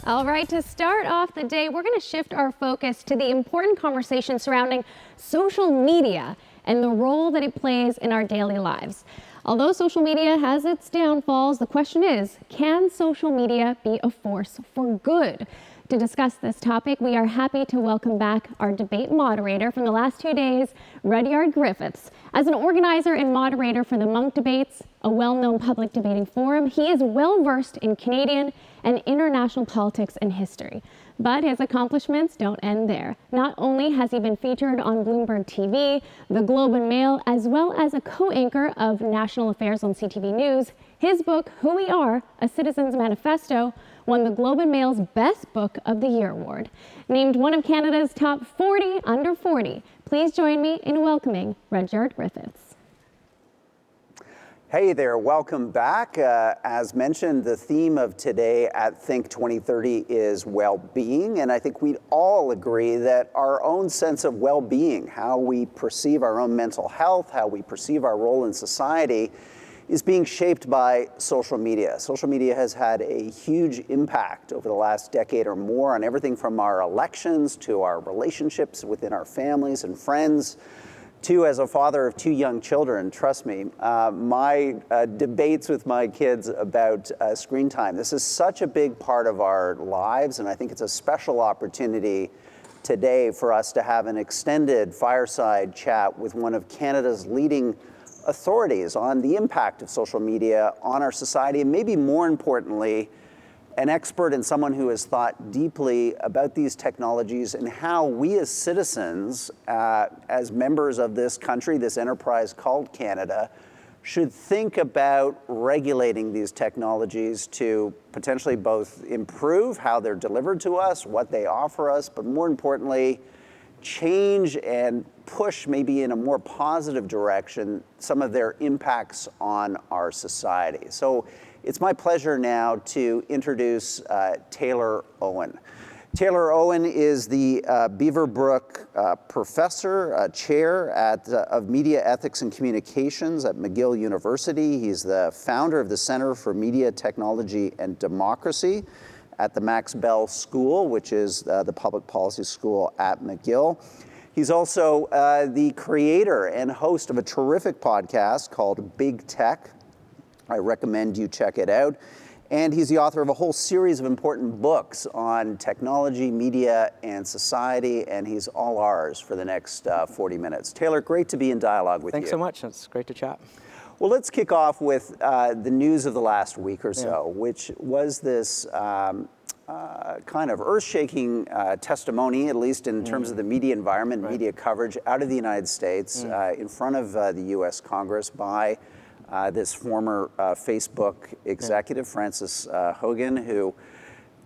All right, to start off the day, we're going to shift our focus to the important conversation surrounding social media and the role that it plays in our daily lives. Although social media has its downfalls, the question is, can social media be a force for good? To discuss this topic, we are happy to welcome back our debate moderator from the last 2 days, Rudyard Griffiths. As an organizer and moderator for the Monk Debates, a well-known public debating forum, he is well-versed in Canadian and international politics and history. But his accomplishments don't end there. Not only has he been featured on Bloomberg TV, the Globe and Mail, as well as a co-anchor of national affairs on CTV News, his book, Who We Are, A Citizen's Manifesto, won the Globe and Mail's Best Book of the Year award. Named one of Canada's top 40 under 40. Please join me in welcoming Rudyard Griffiths. Hey there, welcome back. As mentioned, the theme of today at Think 2030 is well-being, and I think we'd all agree that our own sense of well-being, how we perceive our own mental health, how we perceive our role in society, is being shaped by social media. Social media has had a huge impact over the last decade or more on everything from our elections to our relationships within our families and friends, to, as a father of 2 young children, trust me, my debates with my kids about screen time. This is such a big part of our lives, and I think it's a special opportunity today for us to have an extended fireside chat with one of Canada's leading authorities on the impact of social media on our society, and maybe more importantly, an expert and someone who has thought deeply about these technologies and how we as citizens, as members of this country, this enterprise called Canada, should think about regulating these technologies to potentially both improve how they're delivered to us, what they offer us, but more importantly, change and push maybe in a more positive direction some of their impacts on our society. So it's my pleasure now to introduce Taylor Owen. Taylor Owen is the Beaverbrook Professor, Chair of Media Ethics and Communications at McGill University. He's the founder of the Center for Media Technology and Democracy at the Max Bell School, which is the public policy school at McGill. He's also the creator and host of a terrific podcast called Big Tech. I recommend you check it out. And he's the author of a whole series of important books on technology, media, and society, and he's all ours for the next 40 minutes. Taylor, great to be in dialogue with you. Thanks so much. It's great to chat. Well, let's kick off with the news of the last week or so, which was this kind of earth-shaking testimony, at least in terms of the media environment, media coverage out of the United States in front of the U.S. Congress by this former Facebook executive, Frances Haugen, who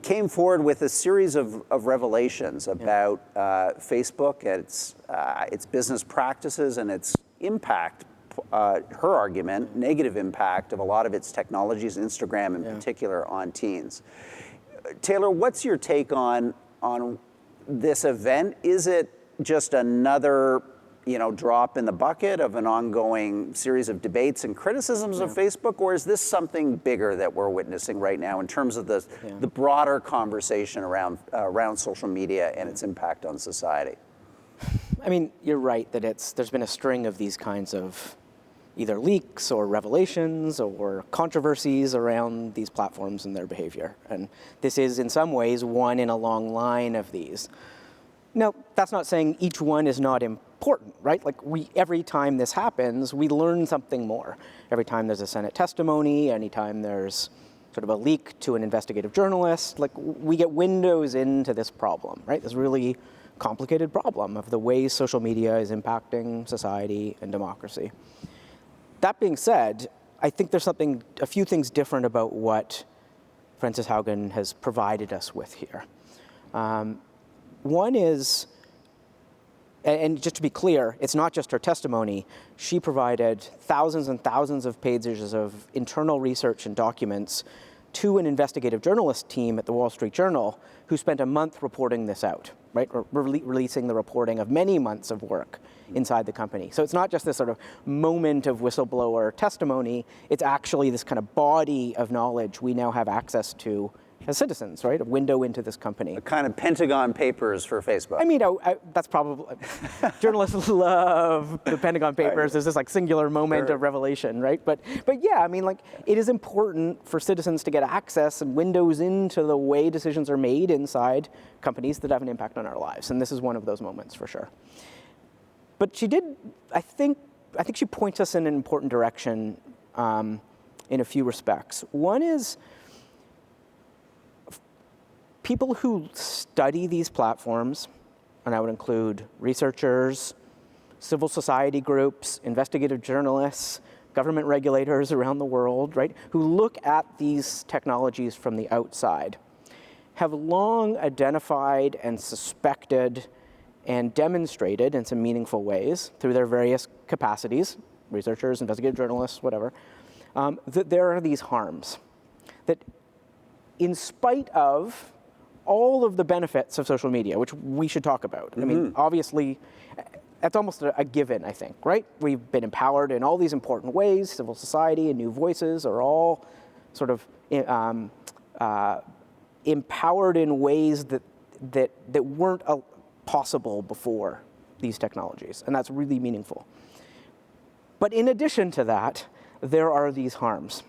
came forward with a series of revelations about Facebook, its business practices, and its impact, her argument, negative impact of a lot of its technologies, Instagram in particular, on teens. Taylor, what's your take on this event? Is it just another drop in the bucket of an ongoing series of debates and criticisms of Facebook, or is this something bigger that we're witnessing right now in terms of the broader conversation around social media and its impact on society? I mean, you're right that there's been a string of these kinds of either leaks or revelations or controversies around these platforms and their behavior. And this is, in some ways, one in a long line of these. Now, that's not saying each one is not important, right? Like every time this happens, we learn something more. Every time there's a Senate testimony, anytime there's sort of a leak to an investigative journalist, like we get windows into this problem, right? This really complicated problem of the ways social media is impacting society and democracy. That being said, I think there's a few things different about what Frances Haugen has provided us with here. One is, and just to be clear, it's not just her testimony. She provided thousands and thousands of pages of internal research and documents to an investigative journalist team at the Wall Street Journal who spent a month reporting this out, right? Releasing the reporting of many months of work inside the company. So it's not just this sort of moment of whistleblower testimony, it's actually this kind of body of knowledge we now have access to as citizens, right? A window into this company. The kind of Pentagon Papers for Facebook. I mean, that's probably, journalists love the Pentagon Papers. There's this like singular moment of revelation, right? But yeah, I mean, like it is important for citizens to get access and windows into the way decisions are made inside companies that have an impact on our lives. And this is one of those moments for sure. But she did, I think she points us in an important direction in a few respects. One is people who study these platforms, and I would include researchers, civil society groups, investigative journalists, government regulators around the world, right, who look at these technologies from the outside, have long identified and suspected and demonstrated in some meaningful ways through their various capacities, researchers, investigative journalists, whatever, that there are these harms. That in spite of all of the benefits of social media, which we should talk about. I mean, obviously, that's almost a given, I think, right? We've been empowered in all these important ways. Civil society and new voices are all sort of empowered in ways that weren't possible before these technologies, and that's really meaningful. But in addition to that, there are these harms.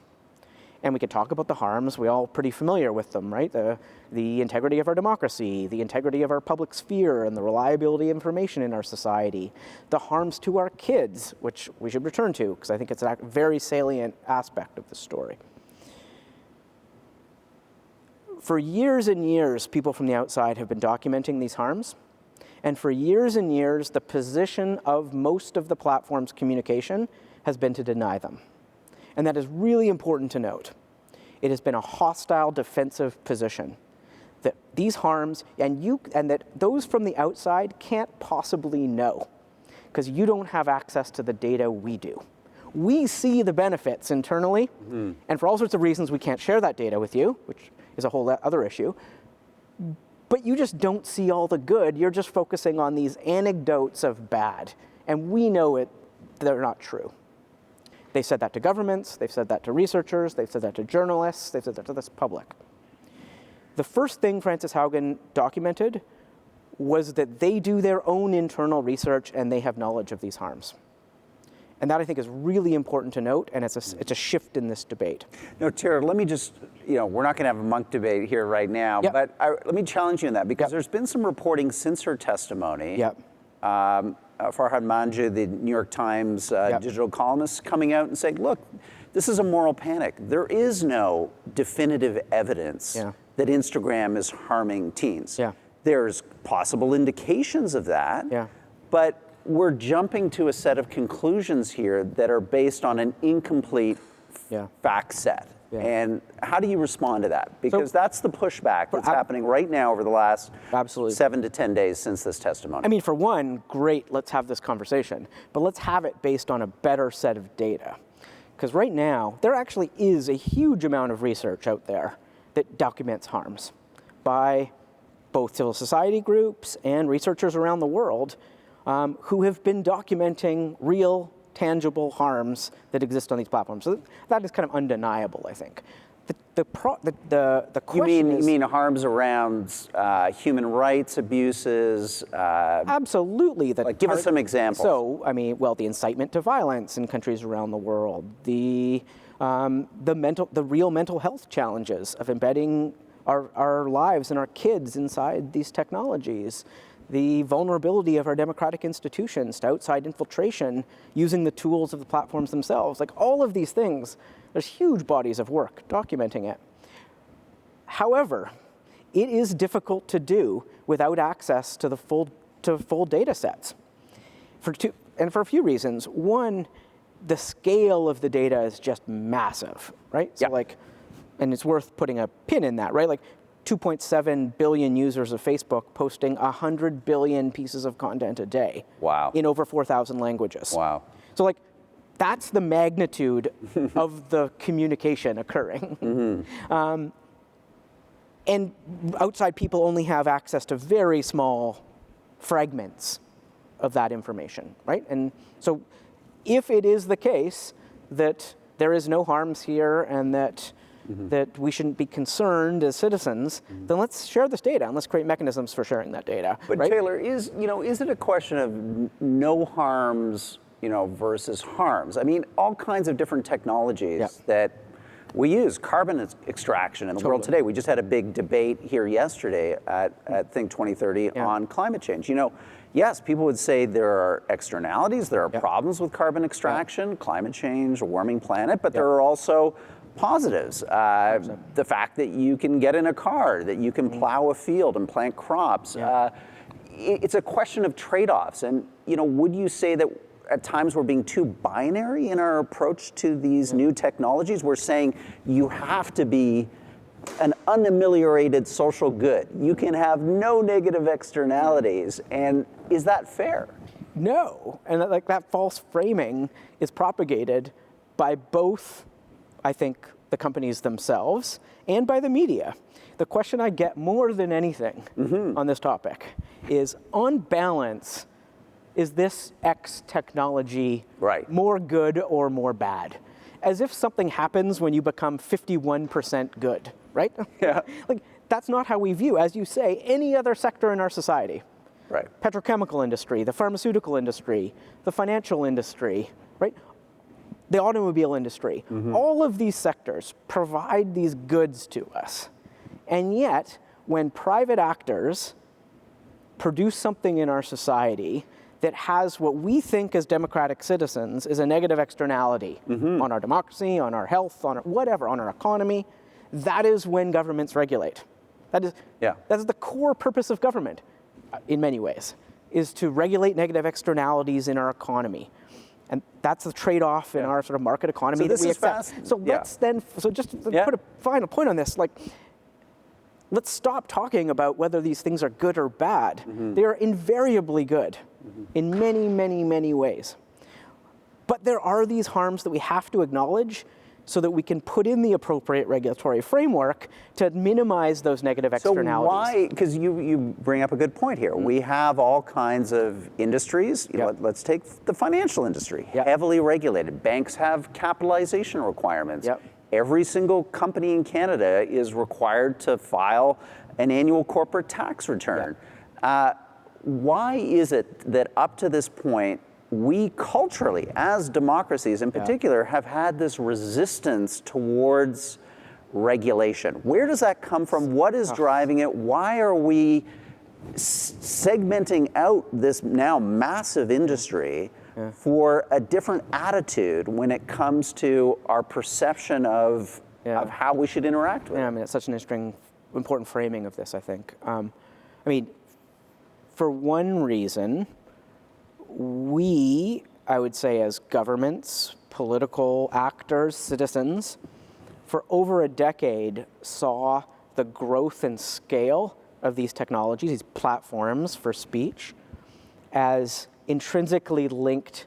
And we could talk about the harms. We're all pretty familiar with them, right? The integrity of our democracy, the integrity of our public sphere, and the reliability of information in our society. The harms to our kids, which we should return to, because I think it's a very salient aspect of the story. For years and years, people from the outside have been documenting these harms. And for years and years, the position of most of the platform's communication has been to deny them. And that is really important to note. It has been a hostile, defensive position that these harms, and that those from the outside can't possibly know, because you don't have access to the data we do. We see the benefits internally, and for all sorts of reasons, we can't share that data with you, which is a whole other issue. But you just don't see all the good. You're just focusing on these anecdotes of bad, and we know they're not true. They said that to governments, they've said that to researchers, they've said that to journalists, they've said that to this public. The first thing Frances Haugen documented was that they do their own internal research and they have knowledge of these harms. And that, I think, is really important to note, and it's a shift in this debate. No, Tara, let me just, we're not going to have a monk debate here right now, but let me challenge you on that, because there's been some reporting since her testimony. Farhad Manjoo, the New York Times digital columnist, coming out and saying, look, this is a moral panic. There is no definitive evidence that Instagram is harming teens. There's possible indications of that, but we're jumping to a set of conclusions here that are based on an incomplete fact set. And how do you respond to that? Because that's the pushback that's happening right now over the last 7 to 10 days since this testimony. I mean, for one, great, let's have this conversation, but let's have it based on a better set of data. Because right now, there actually is a huge amount of research out there that documents harms by both civil society groups and researchers around the world who have been documenting real, tangible harms that exist on these platforms. So that is kind of undeniable, I think. The question you mean harms around human rights abuses? Absolutely. Give us some examples. So, I mean, well, the incitement to violence in countries around the world, the real mental health challenges of embedding our lives and our kids inside these technologies, the vulnerability of our democratic institutions to outside infiltration using the tools of the platforms themselves. Like all of these things, there's huge bodies of work documenting it. However, it is difficult to do without access to the full data sets. For a few reasons. One, the scale of the data is just massive, right? So and it's worth putting a pin in that, right? 2.7 billion users of Facebook posting 100 billion pieces of content a day. Wow. In over 4,000 languages. Wow. So that's the magnitude of the communication occurring. And outside people only have access to very small fragments of that information, right? And so if it is the case that there is no harms here and that that we shouldn't be concerned as citizens, then let's share this data and let's create mechanisms for sharing that data. But right? Taylor, is it a question of no harms, versus harms? I mean, all kinds of different technologies that we use, carbon extraction in the world today. We just had a big debate here yesterday at Think 2030 on climate change. Yes, people would say there are externalities, there are problems with carbon extraction, climate change, a warming planet, but there are also positives. The fact that you can get in a car, that you can plow a field and plant crops. It's a question of trade-offs. And, would you say that at times we're being too binary in our approach to these new technologies? We're saying you have to be an unameliorated social good. You can have no negative externalities. And is that fair? No. And that false framing is propagated by both, I think, the companies themselves and by the media. The question I get more than anything on this topic is, on balance, is this X technology more good or more bad? As if something happens when you become 51% good, right? Yeah. That's not how we view, as you say, any other sector in our society. Right. Petrochemical industry, the pharmaceutical industry, the financial industry, right? The automobile industry. All of these sectors provide these goods to us. And yet, when private actors produce something in our society that has what we think as democratic citizens is a negative externality on our democracy, on our health, on our economy, that is when governments regulate. That is the core purpose of government, in many ways, is to regulate negative externalities in our economy. And that's the trade-off in our sort of market economy that we accept. So let's just put a final point on this, let's stop talking about whether these things are good or bad. They are invariably good in many, many, many ways. But there are these harms that we have to acknowledge so that we can put in the appropriate regulatory framework to minimize those negative externalities. So why, because you bring up a good point here. We have all kinds of industries. Let's take the financial industry, heavily regulated. Banks have capitalization requirements. Every single company in Canada is required to file an annual corporate tax return. Why is it that up to this point, we culturally, as democracies in particular, have had this resistance towards regulation? Where does that come from? What is driving it? Why are we segmenting out this now massive industry for a different attitude when it comes to our perception of how we should interact with it? I mean, it's such an interesting, important framing of this, I think. For one reason, I would say as governments, political actors, citizens, for over a decade saw the growth and scale of these technologies, these platforms for speech, as intrinsically linked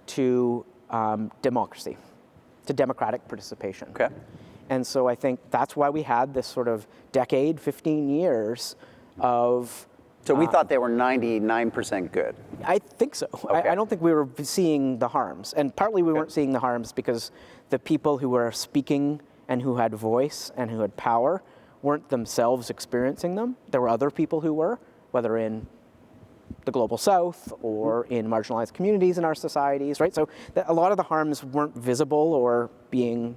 to democracy, to democratic participation. Okay. And so I think that's why we had this sort of decade, 15 years of... So we thought they were 99% good. I think so. Okay. I don't think we were seeing the harms. And partly we weren't seeing the harms because the people who were speaking and who had voice and who had power weren't themselves experiencing them. There were other people who were, whether in the global south or in marginalized communities in our societies, right? So a lot of the harms weren't visible or being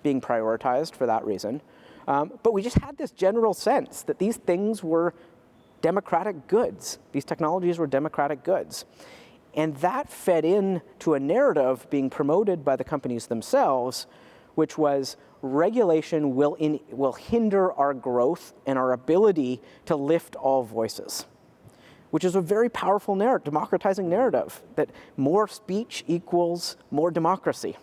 prioritized for that reason. But we just had this general sense that these things were democratic goods. These technologies were democratic goods. And that fed into a narrative being promoted by the companies themselves, which was regulation will hinder our growth and our ability to lift all voices, which is a very powerful narrative, democratizing narrative, that more speech equals more democracy.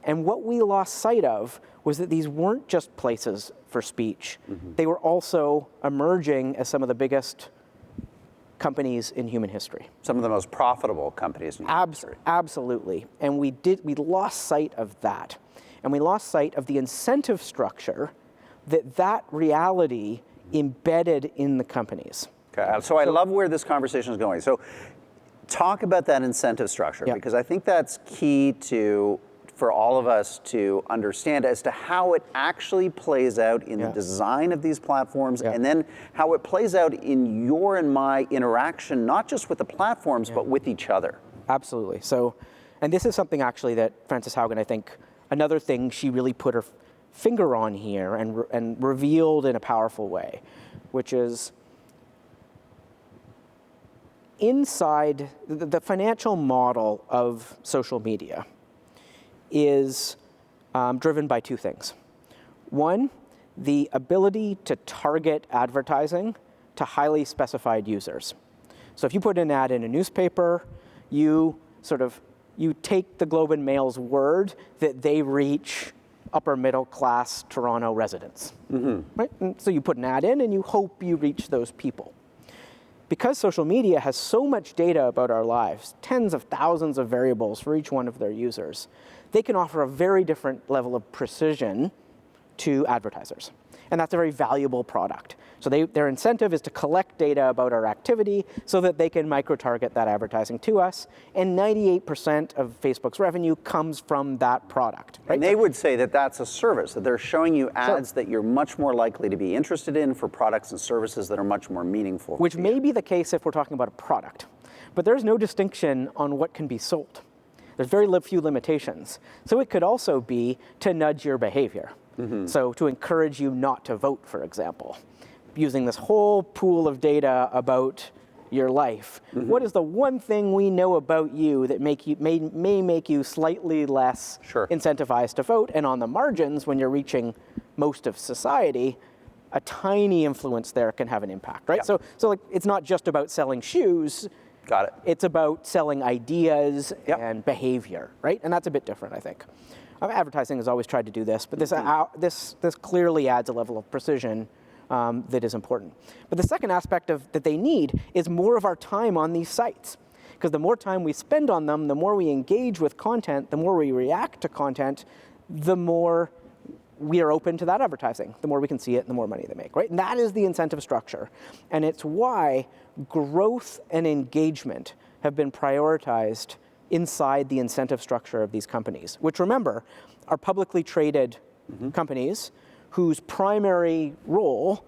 And what we lost sight of was that these weren't just places for speech. They were also emerging as some of the biggest companies in human history. Some of the most profitable companies in human history. Absolutely. And we lost sight of that. And we lost sight of the incentive structure that reality embedded in the companies. Okay. So I love where this conversation is going. So talk about that incentive structure, because I think that's key for all of us to understand as to how it actually plays out in the design of these platforms, and then how it plays out in your and my interaction, not just with the platforms, but with each other. Absolutely. So, and this is something actually that Frances Haugen, I think, another thing she really put her finger on here and revealed in a powerful way, which is inside the financial model of social media is driven by two things. One, the ability to target advertising to highly specified users. So if you put an ad in a newspaper, you take the Globe and Mail's word that they reach upper middle class Toronto residents, right? And so you put an ad in and you hope you reach those people. Because social media has so much data about our lives, tens of thousands of variables for each one of their users, they can offer a very different level of precision to advertisers. And that's a very valuable product. So their incentive is to collect data about our activity so that they can micro-target that advertising to us. And 98% of Facebook's revenue comes from that product. Right? And they would say that that's a service, that they're showing you ads that you're much more likely to be interested in for products and services that are much more meaningful. Which may be the case if we're talking about a product. But there's no distinction on what can be sold. There's very few limitations. So it could also be to nudge your behavior. So to encourage you not to vote, for example, using this whole pool of data about your life. What is the one thing we know about you that may make you slightly less incentivized to vote? And on the margins, when you're reaching most of society, a tiny influence there can have an impact, right? So like, it's not just about selling shoes. Got it. It's about selling ideas and behavior, right? And that's a bit different, I think. Advertising has always tried to do this, but this clearly adds a level of precision that is important. But the second aspect that they need is more of our time on these sites. Because the more time we spend on them, the more we engage with content, the more we react to content, the more we are open to that advertising, the more we can see it, and the more money they make, right? And that is the incentive structure. And it's why growth and engagement have been prioritized inside the incentive structure of these companies, which, remember, are publicly traded companies whose primary role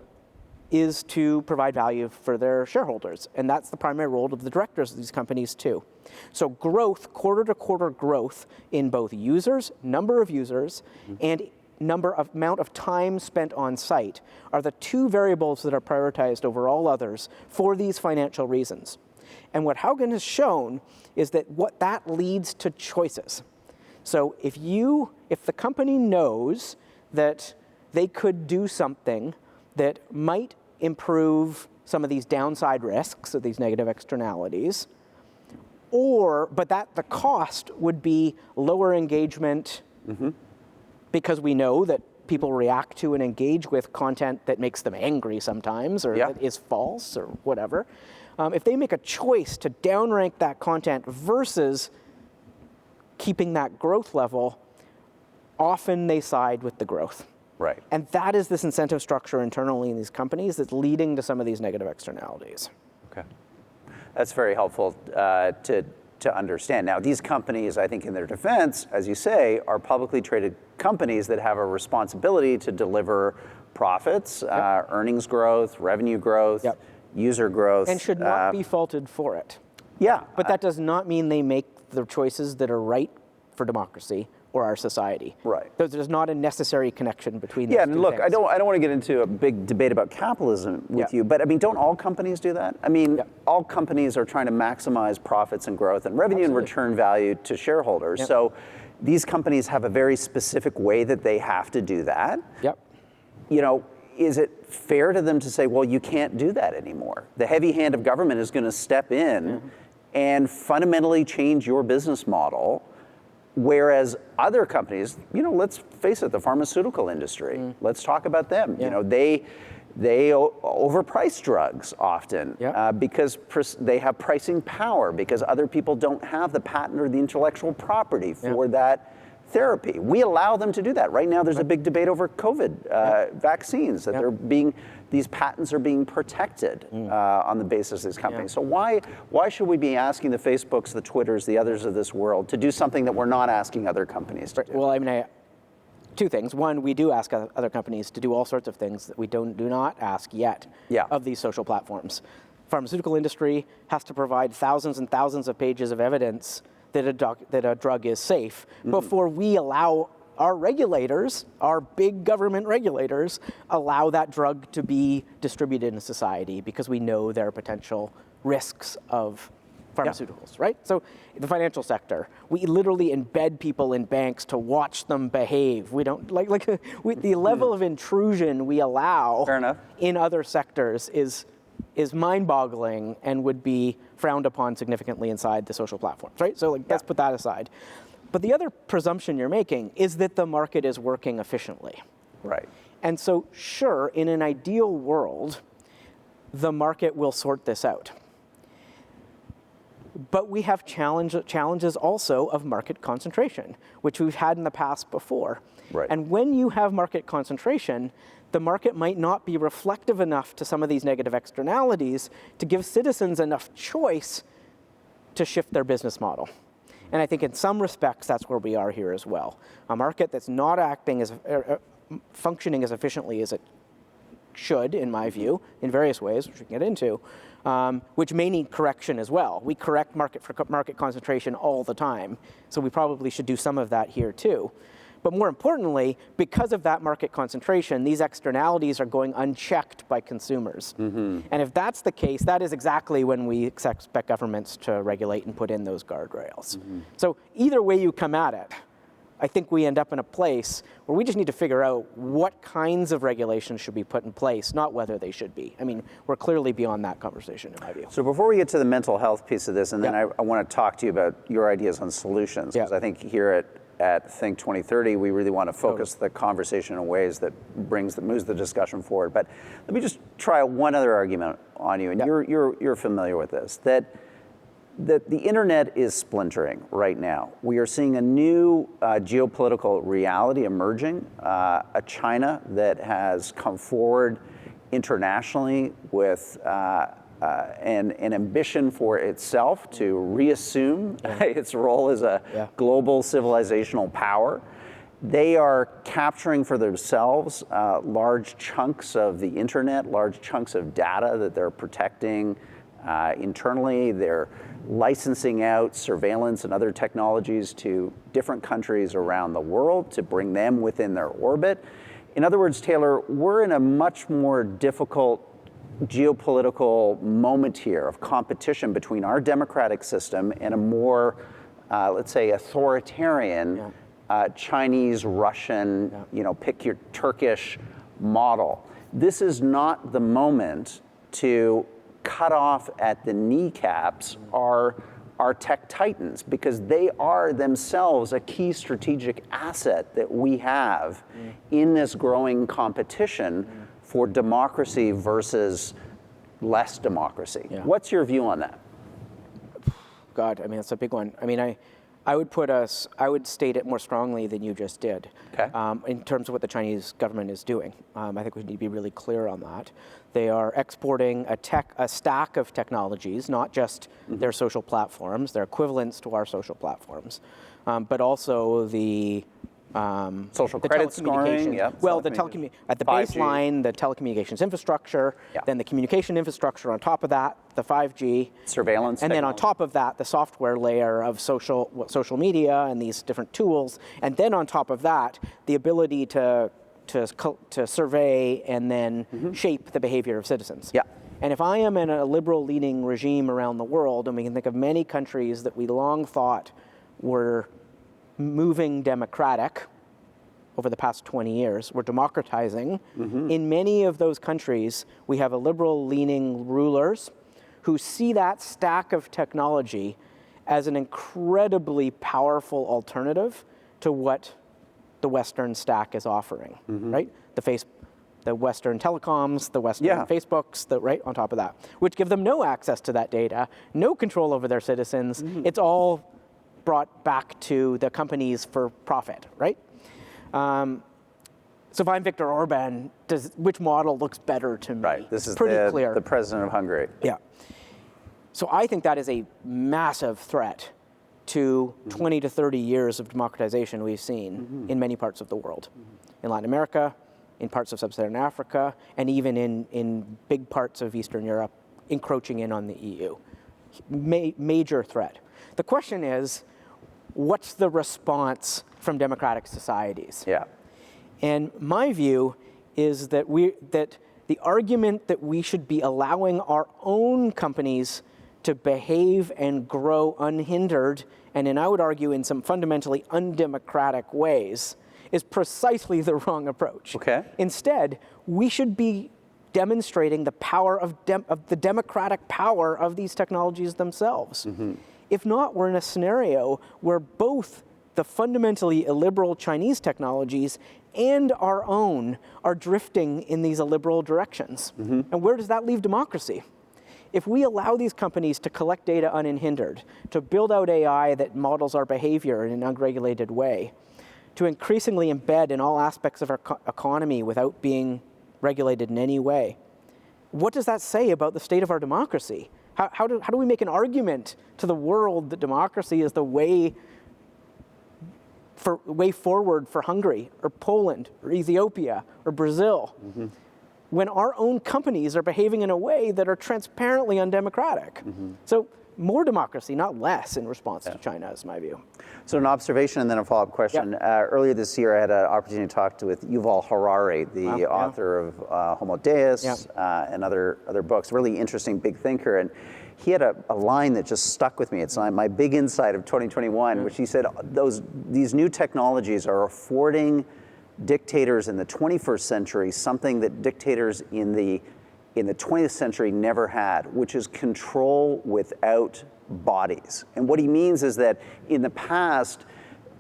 is to provide value for their shareholders. And that's the primary role of the directors of these companies too. So growth, quarter-to-quarter growth in both users, number of users, and amount of time spent on site are the two variables that are prioritized over all others for these financial reasons. And what Haugen has shown is that what that leads to choices. So if the company knows that they could do something that might improve some of these downside risks of these negative externalities, but that the cost would be lower engagement because we know that people react to and engage with content that makes them angry sometimes or that is false or whatever. If they make a choice to downrank that content versus keeping that growth level, often they side with the growth. Right. And that is this incentive structure internally in these companies that's leading to some of these negative externalities. Okay. That's very helpful to understand. Now, these companies, I think in their defense, as you say, are publicly traded companies that have a responsibility to deliver profits, earnings growth, revenue growth, user growth. And should not be faulted for it. Yeah. But that does not mean they make the choices that are right for democracy or our society. Right. There's not a necessary connection between those two and look, things. I don't want to get into a big debate about capitalism with you, but I mean, don't all companies do that? I mean, all companies are trying to maximize profits and growth and revenue and return value to shareholders. So these companies have a very specific way that they have to do that. You know, is it fair to them to say, well, you can't do that anymore? The heavy hand of government is going to step in and fundamentally change your business model. Whereas other companies, you know, let's face it, the pharmaceutical industry, let's talk about them. You know, they overprice drugs often because they have pricing power, because other people don't have the patent or the intellectual property for that therapy. We allow them to do that. Right now, there's a big debate over COVID vaccines, that these patents are being protected on the basis of these companies. So why should we be asking the Facebooks, the Twitters, the others of this world to do something that we're not asking other companies to do? Well, I mean, two things. One, we do ask other companies to do all sorts of things that we do not ask yet of these social platforms. Pharmaceutical industry has to provide thousands and thousands of pages of evidence that a drug is safe before we allow our regulators, our big government regulators, allow that drug to be distributed in society because we know there are potential risks of pharmaceuticals, right? So the financial sector, we literally embed people in banks to watch them behave. We don't the level of intrusion we allow in other sectors is mind-boggling and would be frowned upon significantly inside the social platforms, right? So let's put that aside. But the other presumption you're making is that the market is working efficiently. Right. And so sure, in an ideal world, the market will sort this out. But we have challenges also of market concentration, which we've had in the past before. Right. And when you have market concentration, the market might not be reflective enough to some of these negative externalities to give citizens enough choice to shift their business model. And I think in some respects, that's where we are here as well. A market that's not functioning as efficiently as it should, in my view, in various ways, which we can get into, which may need correction as well. We correct market concentration all the time, so we probably should do some of that here too. But more importantly, because of that market concentration, these externalities are going unchecked by consumers. And if that's the case, that is exactly when we expect governments to regulate and put in those guardrails. So either way you come at it, I think we end up in a place where we just need to figure out what kinds of regulations should be put in place, not whether they should be. I mean, we're clearly beyond that conversation in my view. So before we get to the mental health piece of this, and then I want to talk to you about your ideas on solutions, because I think here at Think 2030, we really want to focus the conversation in ways that moves the discussion forward. But let me just try one other argument on you, and you're familiar with this, that the internet is splintering right now. We are seeing a new geopolitical reality emerging, a China that has come forward internationally with an ambition for itself to reassume its role as a global civilizational power. They are capturing for themselves large chunks of the internet, large chunks of data that they're protecting internally. They're licensing out surveillance and other technologies to different countries around the world to bring them within their orbit. In other words, Taylor, we're in a much more difficult geopolitical moment here of competition between our democratic system and a more, let's say, authoritarian Chinese, Russian, pick your Turkish model. This is not the moment to cut off at the kneecaps our tech titans, because they are themselves a key strategic asset that we have in this growing competition for democracy versus less democracy. What's your view on that? God, I mean, that's a big one. I mean, I would state it more strongly than you just did. In terms of what the Chinese government is doing. I think we need to be really clear on that. They are exporting a stack of technologies, not just their social platforms, their equivalents to our social platforms, but also the social credit scoring, at the baseline, the telecommunications infrastructure, then the communication infrastructure on top of that, the 5G, surveillance, and then on top of that, the software layer of social media and these different tools, and then on top of that, the ability to survey and then shape the behavior of citizens. And if I am in a liberal-leaning regime around the world, and we can think of many countries that we long thought were moving democratic over the past 20 years, we're democratizing. In many of those countries, we have a liberal-leaning rulers who see that stack of technology as an incredibly powerful alternative to what the Western stack is offering, right? The Western telecoms, the Western Facebooks, right on top of that, which give them no access to that data, no control over their citizens. It's all brought back to the companies for profit, right? So if I'm Viktor Orban, which model looks better to me? Right. This is pretty clear. The president of Hungary. Yeah. So I think that is a massive threat to 20 to 30 years of democratization we've seen in many parts of the world. In Latin America, in parts of sub-Saharan Africa, and even in big parts of Eastern Europe, encroaching in on the EU. Major threat. The question is, what's the response from democratic societies? Yeah. And my view is that the argument that we should be allowing our own companies to behave and grow unhindered, and I would argue in some fundamentally undemocratic ways, is precisely the wrong approach. Okay. Instead, we should be demonstrating the power of the democratic power of these technologies themselves. If not, we're in a scenario where both the fundamentally illiberal Chinese technologies and our own are drifting in these illiberal directions. And where does that leave democracy? If we allow these companies to collect data unhindered, to build out AI that models our behavior in an unregulated way, to increasingly embed in all aspects of our economy without being regulated in any way, what does that say about the state of our democracy? How do we make an argument to the world that democracy is the way forward for Hungary or Poland or Ethiopia or Brazil, when our own companies are behaving in a way that are transparently undemocratic? So more democracy, not less, in response to China, is my view. So an observation and then a follow-up question. Earlier this year, I had an opportunity to talk with Yuval Harari, the author of Homo Deus and other books. Really interesting, big thinker. And he had a line that just stuck with me. It's my big insight of 2021, which he said, these new technologies are affording dictators in the 21st century something that dictators in the 20th century never had, which is control without bodies. And what he means is that in the past,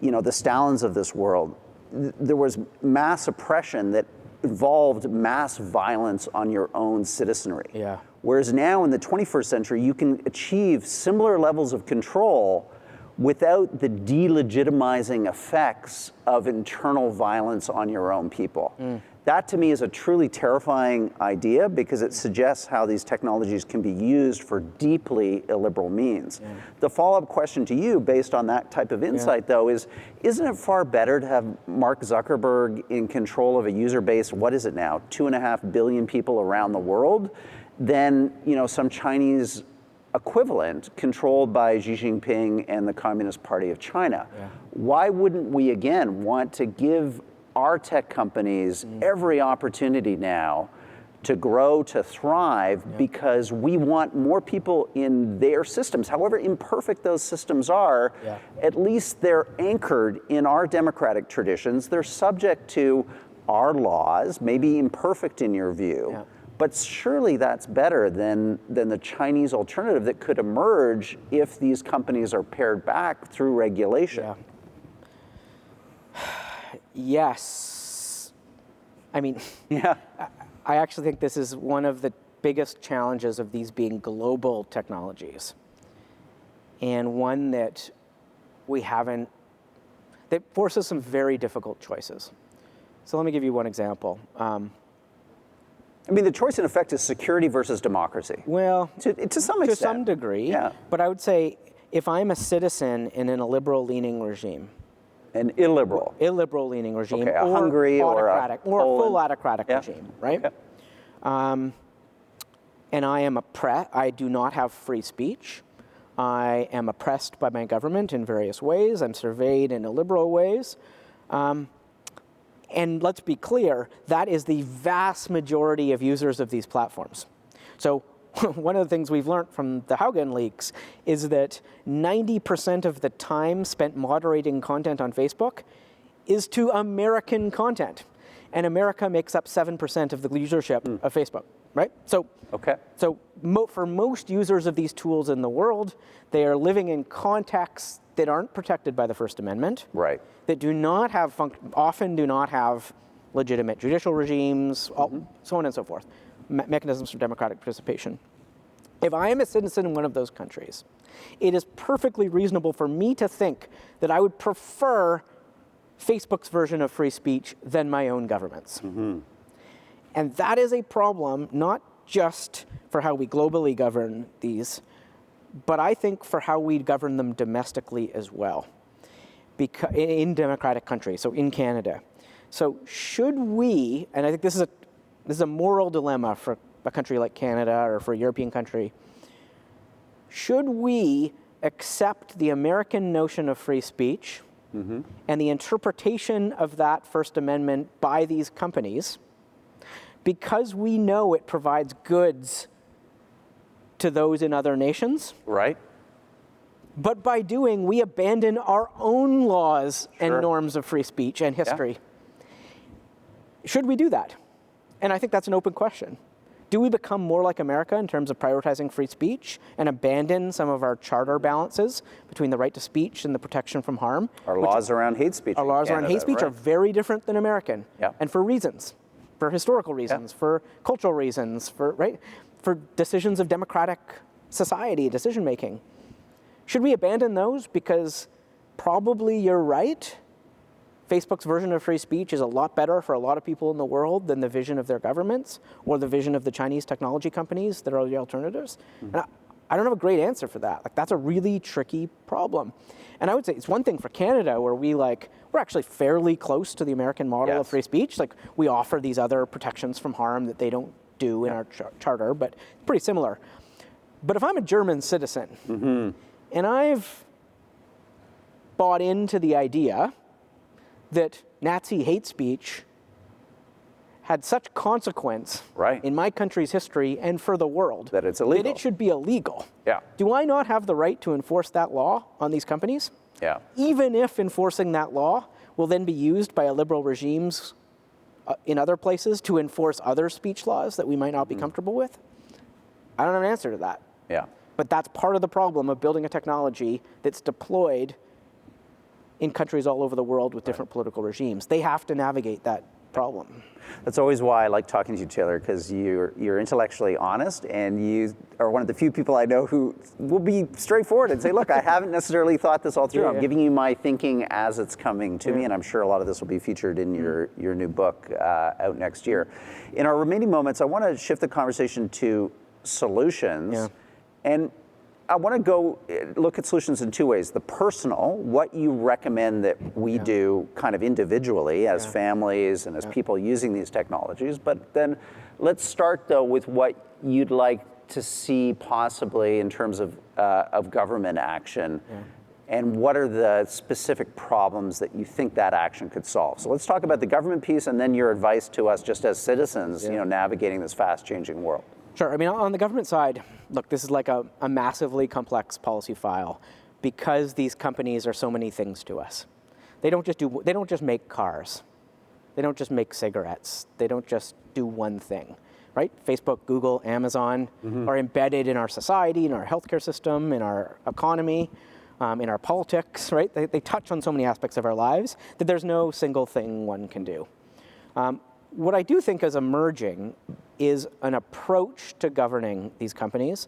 the Stalins of this world, there was mass oppression that involved mass violence on your own citizenry. Yeah. Whereas now in the 21st century, you can achieve similar levels of control without the delegitimizing effects of internal violence on your own people. That to me is a truly terrifying idea because it suggests how these technologies can be used for deeply illiberal means. The follow-up question to you based on that type of insight though is, isn't it far better to have Mark Zuckerberg in control of a user base, what is it now, 2.5 billion people around the world, than some Chinese equivalent controlled by Xi Jinping and the Communist Party of China? Why wouldn't we again want to give our tech companies every opportunity now to grow, to thrive, because we want more people in their systems, however imperfect those systems are, at least they're anchored in our democratic traditions. They're subject to our laws, maybe imperfect in your view, but surely that's better than the Chinese alternative that could emerge if these companies are pared back through regulation. Yes. I mean, I actually think this is one of the biggest challenges of these being global technologies, and one that that forces some very difficult choices. So let me give you one example. I mean, the choice in effect is security versus democracy. Well, to some extent. To some degree. But I would say if I'm a citizen in an illiberal-leaning regime, an illiberal-leaning regime, or Hungary or a full autocratic regime, right? And I am I do not have free speech. I am oppressed by my government in various ways. I'm surveyed in illiberal ways. And let's be clear, that is the vast majority of users of these platforms. So one of the things we've learned from the Haugen leaks is that 90% of the time spent moderating content on Facebook is to American content. And America makes up 7% of the usership of Facebook, right? So, for most users of these tools in the world, they are living in contexts that aren't protected by the First Amendment, that do not have often do not have legitimate judicial regimes, so on and so forth, mechanisms for democratic participation. If I am a citizen in one of those countries, it is perfectly reasonable for me to think that I would prefer Facebook's version of free speech than my own government's. And that is a problem, not just for how we globally govern these, but I think for how we govern them domestically as well, because in democratic countries, so in Canada. So should we, and I think this is a moral dilemma for a country like Canada or for a European country, should we accept the American notion of free speech and the interpretation of that First Amendment by these companies because we know it provides goods to those in other nations? Right. But by doing, we abandon our own laws and norms of free speech and history. Should we do that? And I think that's an open question. Do we become more like America in terms of prioritizing free speech and abandon some of our charter balances between the right to speech and the protection from harm? Our laws around hate speech. Our laws around hate speech are very different than American. And for reasons, for historical reasons, for cultural reasons, for decisions of democratic society, decision making. Should we abandon those because probably you're right? Facebook's version of free speech is a lot better for a lot of people in the world than the vision of their governments or the vision of the Chinese technology companies that are the alternatives. And I don't have a great answer for that. Like, that's a really tricky problem. And I would say it's one thing for Canada where we're actually fairly close to the American model of free speech. Like, we offer these other protections from harm that they don't do in our charter, but pretty similar. But if I'm a German citizen and I've bought into the idea that Nazi hate speech had such consequence in my country's history and for the world that it's illegal, that it should be illegal. Do I not have the right to enforce that law on these companies? Even if enforcing that law will then be used by liberal regimes in other places to enforce other speech laws that we might not be comfortable with? I don't have an answer to that. But that's part of the problem of building a technology that's deployed in countries all over the world with different political regimes. They have to navigate that problem. That's always why I like talking to you, Taylor, because you're intellectually honest, and you are one of the few people I know who will be straightforward and say, look, I haven't necessarily thought this all through. I'm giving you my thinking as it's coming to me, and I'm sure a lot of this will be featured in your new book out next year. In our remaining moments, I want to shift the conversation to solutions. And I want to go look at solutions in two ways. The personal, what you recommend that we do kind of individually as families and as people using these technologies. But then let's start, though, with what you'd like to see possibly in terms of government action. And what are the specific problems that you think that action could solve? So let's talk about the government piece and then your advice to us just as citizens, navigating this fast-changing world. Sure. I mean, on the government side, look, this is like a massively complex policy file because these companies are so many things to us. They don't just make cars. They don't just make cigarettes. They don't just do one thing, right? Facebook, Google, Amazon are embedded in our society, in our healthcare system, in our economy, in our politics, right? They touch on so many aspects of our lives that there's no single thing one can do. What I do think is emerging is an approach to governing these companies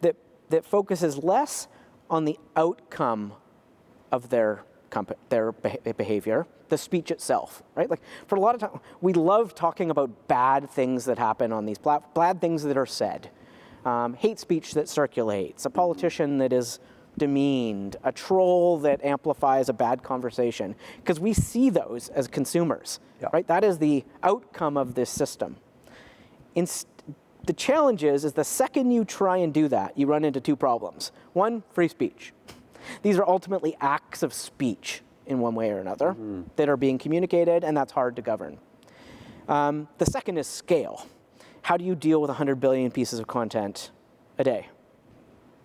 that focuses less on the outcome of their behavior, the speech itself, right? Like, for a lot of time, we love talking about bad things that happen on these bad things that are said, hate speech that circulates, a politician that is demeaned, a troll that amplifies a bad conversation, because we see those as consumers, right? That is the outcome of this system. The challenge is the second you try and do that, you run into two problems. One, free speech. These are ultimately acts of speech in one way or another that are being communicated, and that's hard to govern. The second is scale. How do you deal with 100 billion pieces of content a day?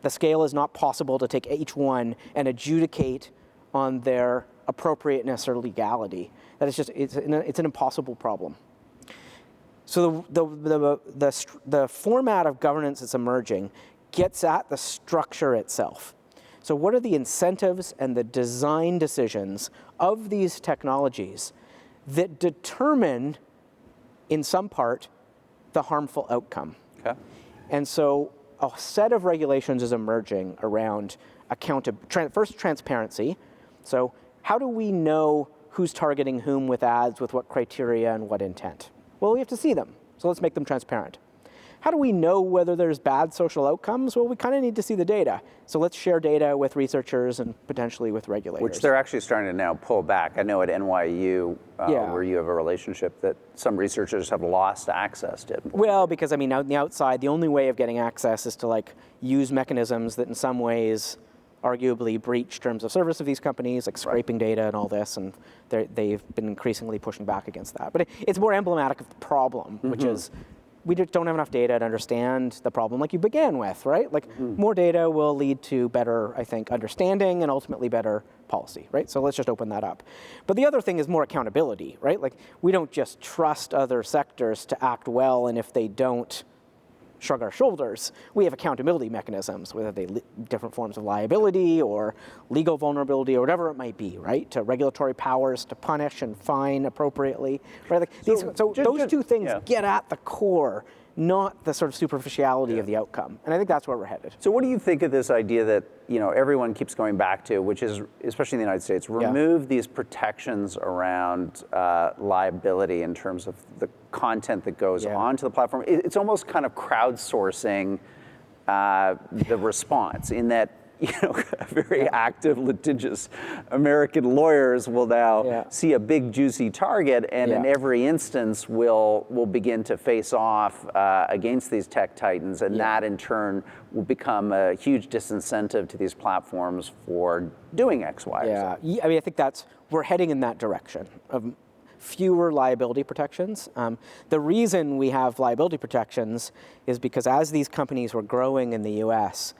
The scale is not possible to take each one and adjudicate on their appropriateness or legality. That is just, it's an impossible problem. So the format of governance that's emerging gets at the structure itself. So what are the incentives and the design decisions of these technologies that determine, in some part, the harmful outcome? And so a set of regulations is emerging around first transparency. So how do we know who's targeting whom with ads, with what criteria and what intent? Well, we have to see them. So let's make them transparent. How do we know whether there's bad social outcomes? Well, we kind of need to see the data. So let's share data with researchers and potentially with regulators. Which they're actually starting to now pull back. I know at NYU, where you have a relationship, that some researchers have lost access to. Well, because I mean, out on the outside, the only way of getting access is to like use mechanisms that in some ways arguably breach terms of service of these companies, like scraping data and all this, and they've been increasingly pushing back against that. But it's more emblematic of the problem, which is we don't have enough data to understand the problem like you began with, right? Like more data will lead to better, I think, understanding and ultimately better policy, right? So let's just open that up. But the other thing is more accountability, right? Like we don't just trust other sectors to act well, and if they don't, shrug our shoulders. We have accountability mechanisms, whether they different forms of liability or legal vulnerability or whatever it might be, right? To regulatory powers to punish and fine appropriately, right? Like those two things get at the core, not the sort of superficiality of the outcome. And I think that's where we're headed. So what do you think of this idea that, everyone keeps going back to, which is, especially in the United States, remove these protections around liability in terms of the content that goes onto the platform? It's almost kind of crowdsourcing the response in that, very active, litigious American lawyers will now see a big, juicy target, and in every instance will begin to face off against these tech titans, and that in turn will become a huge disincentive to these platforms for doing X, Y, or Z. I mean, I think we're heading in that direction of fewer liability protections. The reason we have liability protections is because as these companies were growing in the US,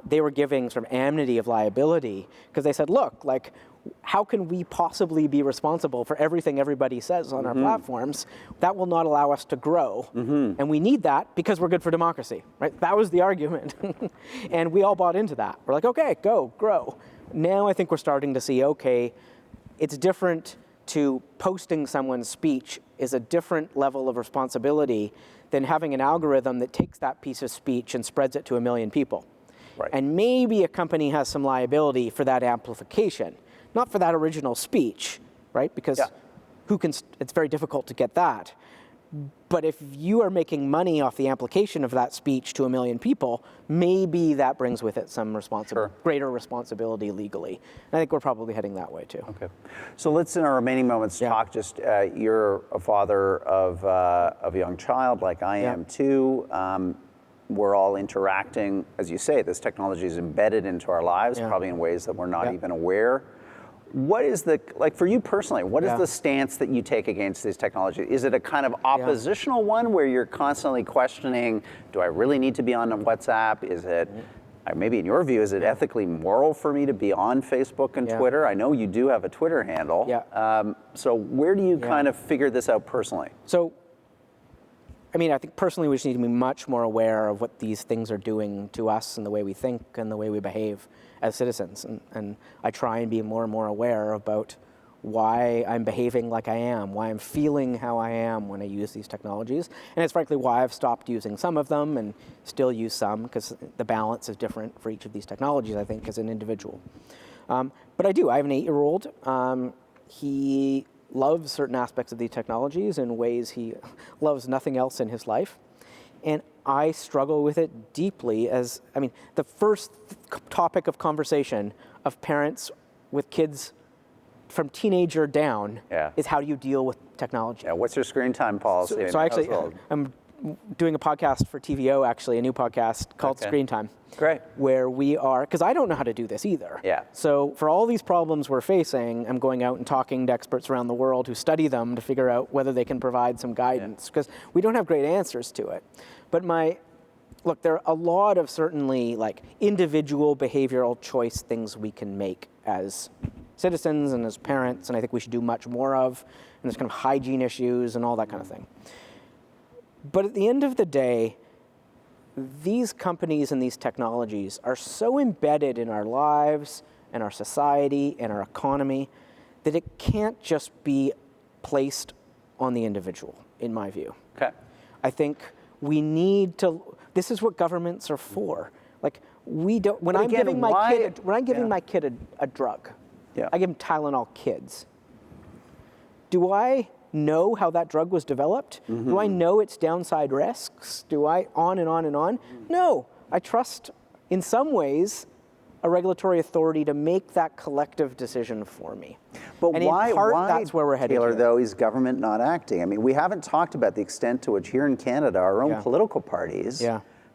they were giving sort of amnesty of liability because they said, look, like, how can we possibly be responsible for everything everybody says on our platforms? That will not allow us to grow. And we need that because we're good for democracy, right? That was the argument. And we all bought into that. We're like, okay, go, grow. Now I think we're starting to see, okay, it's different to posting someone's speech is a different level of responsibility than having an algorithm that takes that piece of speech and spreads it to 1 million people. Right. And maybe a company has some liability for that amplification, not for that original speech, right? Because it's very difficult to get that. But if you are making money off the amplification of that speech to 1 million people, maybe that brings with it some greater responsibility legally. And I think we're probably heading that way too. Okay. So let's, in our remaining moments, talk just, you're a father of a young child, like I am too. We're all interacting, as you say, this technology is embedded into our lives, probably in ways that we're not even aware. What is for you personally, what is the stance that you take against these technologies? Is it a kind of oppositional one where you're constantly questioning, do I really need to be on WhatsApp? Is it, maybe in your view, is it ethically moral for me to be on Facebook and Twitter? I know you do have a Twitter handle. So where do you kind of figure this out personally? So, I mean, I think personally we just need to be much more aware of what these things are doing to us and the way we think and the way we behave as citizens. And I try and be more and more aware about why I'm behaving like I am, why I'm feeling how I am when I use these technologies. And it's frankly why I've stopped using some of them and still use some, because the balance is different for each of these technologies, I think, as an individual. But I have an 8-year-old. He loves certain aspects of these technologies in ways he loves nothing else in his life. And I struggle with it deeply the first topic of conversation of parents with kids from teenager down is how do you deal with technology? What's your screen time policy? So actually, I'm doing a podcast for TVO, actually, a new podcast called Screen Time. Great. Where we are, because I don't know how to do this either. So for all these problems we're facing, I'm going out and talking to experts around the world who study them to figure out whether they can provide some guidance, because we don't have great answers to it. But there are a lot of certainly individual behavioral choice things we can make as citizens and as parents, and I think we should do much more of, and there's kind of hygiene issues and all that kind of thing. But at the end of the day, these companies and these technologies are so embedded in our lives and our society and our economy that it can't just be placed on the individual, in my view. Okay. I think we need to, this is what governments are for. Like, we don't, when I'm again, giving my kid a drug, I give him Tylenol Kids. Do I know how that drug was developed? Do I know its downside risks? Do I on and on and on? No, I trust in some ways a regulatory authority to make that collective decision for me. But and why, in part, that's where we're headed Taylor, here. though, is government not acting? I mean, we haven't talked about the extent to which here in Canada, our own political parties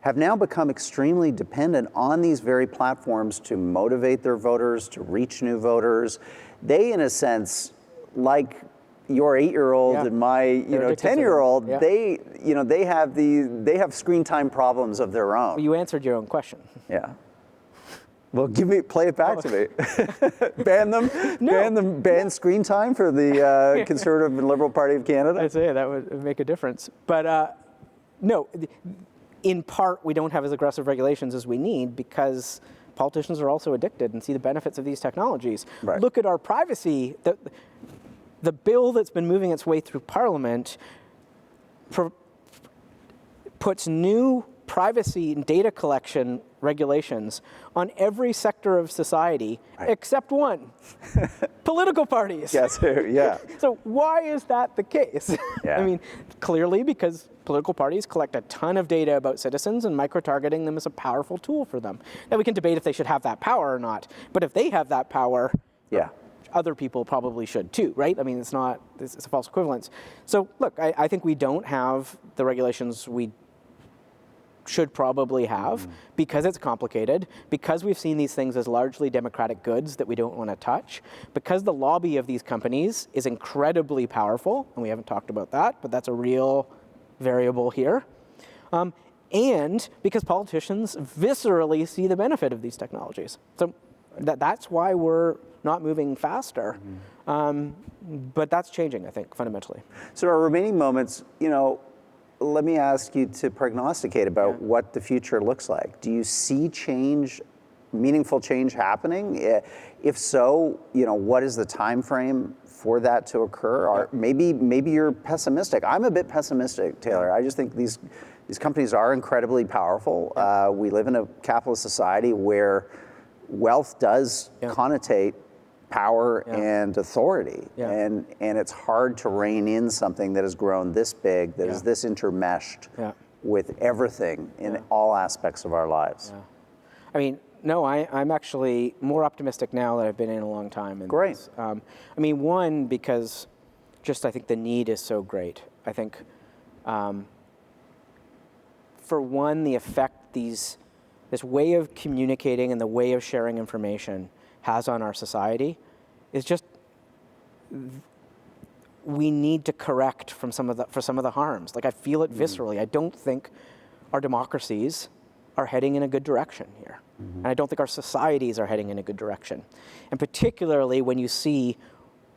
have now become extremely dependent on these very platforms to motivate their voters, to reach new voters. They, in a sense, like your 8-year-old and my 10-year-old, they have screen time problems of their own. Well, you answered your own question. Yeah. Well, play it back to me. Ban screen time for the Conservative and Liberal Party of Canada? I'd say that would make a difference. But no, in part, we don't have as aggressive regulations as we need because politicians are also addicted and see the benefits of these technologies. Right. Look at our privacy. The bill that's been moving its way through Parliament puts new privacy and data collection regulations on every sector of society except one, political parties. Yes, yeah. So why is that the case? I mean, clearly because political parties collect a ton of data about citizens and micro-targeting them is a powerful tool for them. Now we can debate if they should have that power or not, but if they have that power, other people probably should too, right? I mean, it's a false equivalence. So look, I think we don't have the regulations we should probably have because it's complicated, because we've seen these things as largely democratic goods that we don't want to touch, because the lobby of these companies is incredibly powerful, and we haven't talked about that, but that's a real variable here, and because politicians viscerally see the benefit of these technologies. So that's why we're not moving faster, but that's changing, I think, fundamentally. So our remaining moments, let me ask you to prognosticate about what the future looks like. Do you see meaningful change happening? If so, what is the time frame for that to occur? Or maybe you're pessimistic. I'm a bit pessimistic, Taylor. I just think these companies are incredibly powerful. We live in a capitalist society where wealth does connotate power and authority, and it's hard to rein in something that has grown this big, that is this intermeshed with everything in all aspects of our lives. I mean, no, I'm actually more optimistic now that I've been in a long time. Great. I mean, one, because just I think the need is so great. I think, for one, the effect this way of communicating and the way of sharing information has on our society is just, we need to correct for some of the harms. Like, I feel it viscerally. I don't think our democracies are heading in a good direction here. And I don't think our societies are heading in a good direction. And particularly when you see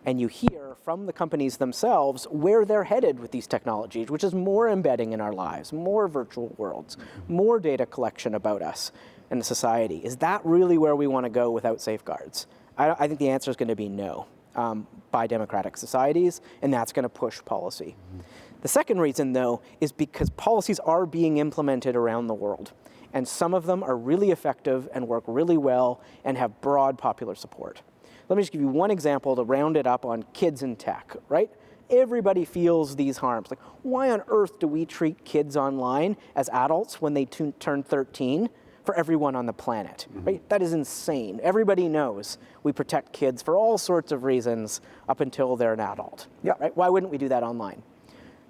and you hear from the companies themselves where they're headed with these technologies, which is more embedding in our lives, more virtual worlds, more data collection about us and the society. Is that really where we want to go without safeguards? I think the answer is going to be no by democratic societies, and that's going to push policy. The second reason, though, is because policies are being implemented around the world, and some of them are really effective and work really well and have broad popular support. Let me just give you one example to round it up on kids in tech, right? Everybody feels these harms. Like, why on earth do we treat kids online as adults when they turn 13 for everyone on the planet, right? That is insane. Everybody knows we protect kids for all sorts of reasons up until they're an adult, right? Why wouldn't we do that online?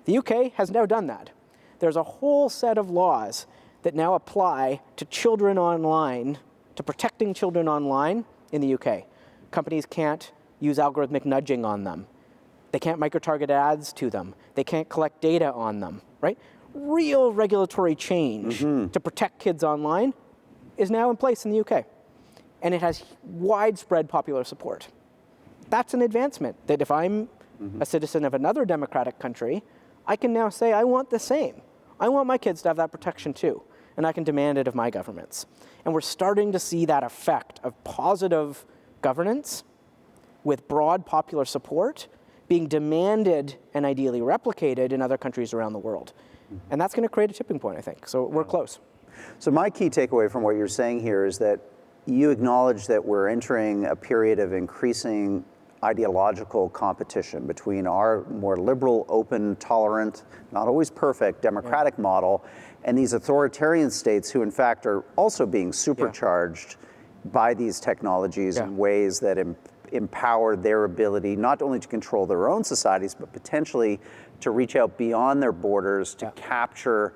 The UK has now done that. There's a whole set of laws that now apply to children online, to protecting children online in the UK. Companies can't use algorithmic nudging on them. They can't micro-target ads to them. They can't collect data on them, right? Real regulatory change to protect kids online is now in place in the UK. And it has widespread popular support. That's an advancement that if I'm a citizen of another democratic country, I can now say, I want the same. I want my kids to have that protection too. And I can demand it of my governments. And we're starting to see that effect of positive governance with broad popular support being demanded and ideally replicated in other countries around the world. And that's going to create a tipping point, I think. So we're close. So my key takeaway from what you're saying here is that you acknowledge that we're entering a period of increasing ideological competition between our more liberal, open, tolerant, not always perfect, democratic model, and these authoritarian states who in fact are also being supercharged by these technologies in ways that empower their ability not only to control their own societies, but potentially to reach out beyond their borders to capture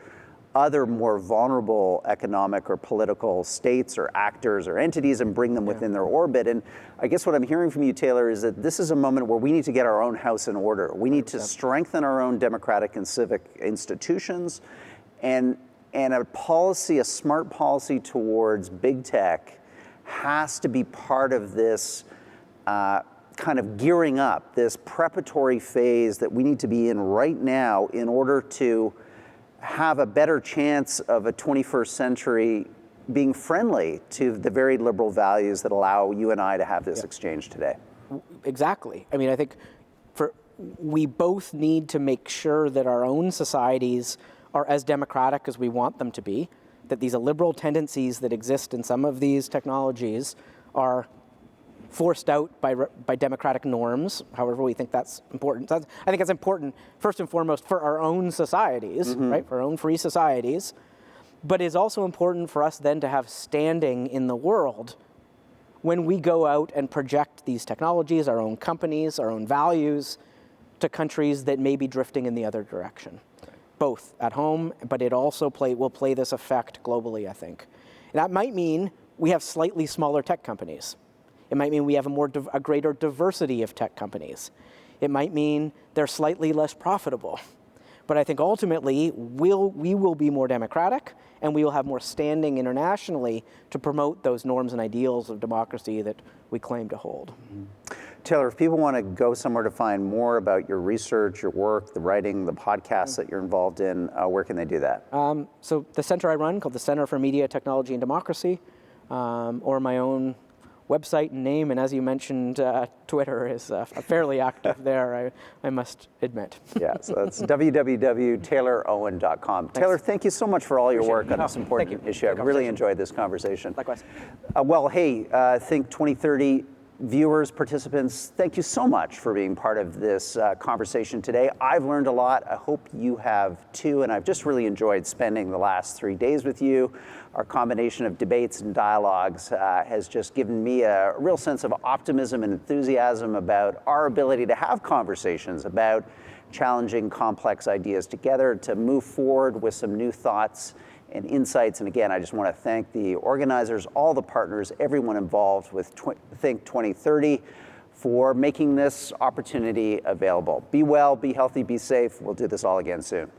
other more vulnerable economic or political states or actors or entities and bring them within their orbit. And I guess what I'm hearing from you, Taylor, is that this is a moment where we need to get our own house in order. We need to strengthen our own democratic and civic institutions, and a policy, a smart policy towards big tech has to be part of this kind of gearing up, this preparatory phase that we need to be in right now in order to have a better chance of a 21st century being friendly to the very liberal values that allow you and I to have this exchange today. Exactly. I mean, I think we both need to make sure that our own societies are as democratic as we want them to be, that these illiberal tendencies that exist in some of these technologies are forced out by democratic norms, however we think that's important. I think it's important, first and foremost, for our own societies, right, for our own free societies, but it's also important for us then to have standing in the world when we go out and project these technologies, our own companies, our own values, to countries that may be drifting in the other direction, both at home, but it also will play this effect globally, I think. And that might mean we have slightly smaller tech companies. It might mean we have a greater diversity of tech companies. It might mean they're slightly less profitable. But I think ultimately we will be more democratic, and we will have more standing internationally to promote those norms and ideals of democracy that we claim to hold. Taylor, if people want to go somewhere to find more about your research, your work, the writing, the podcasts that you're involved in, where can they do that? So the center I run, called the Center for Media, Technology, and Democracy, or my own website and name, and as you mentioned, Twitter is fairly active there, I must admit. Yeah, so that's www.taylorowen.com. Taylor, thank you so much for all your work on this important issue. I've really enjoyed this conversation. Likewise. Well, hey, Think 2030 viewers, participants, thank you so much for being part of this conversation today. I've learned a lot. I hope you have too, and I've just really enjoyed spending the last 3 days with you. Our combination of debates and dialogues has just given me a real sense of optimism and enthusiasm about our ability to have conversations about challenging complex ideas together, to move forward with some new thoughts and insights. And again, I just want to thank the organizers, all the partners, everyone involved with Think 2030 for making this opportunity available. Be well, be healthy, be safe. We'll do this all again soon.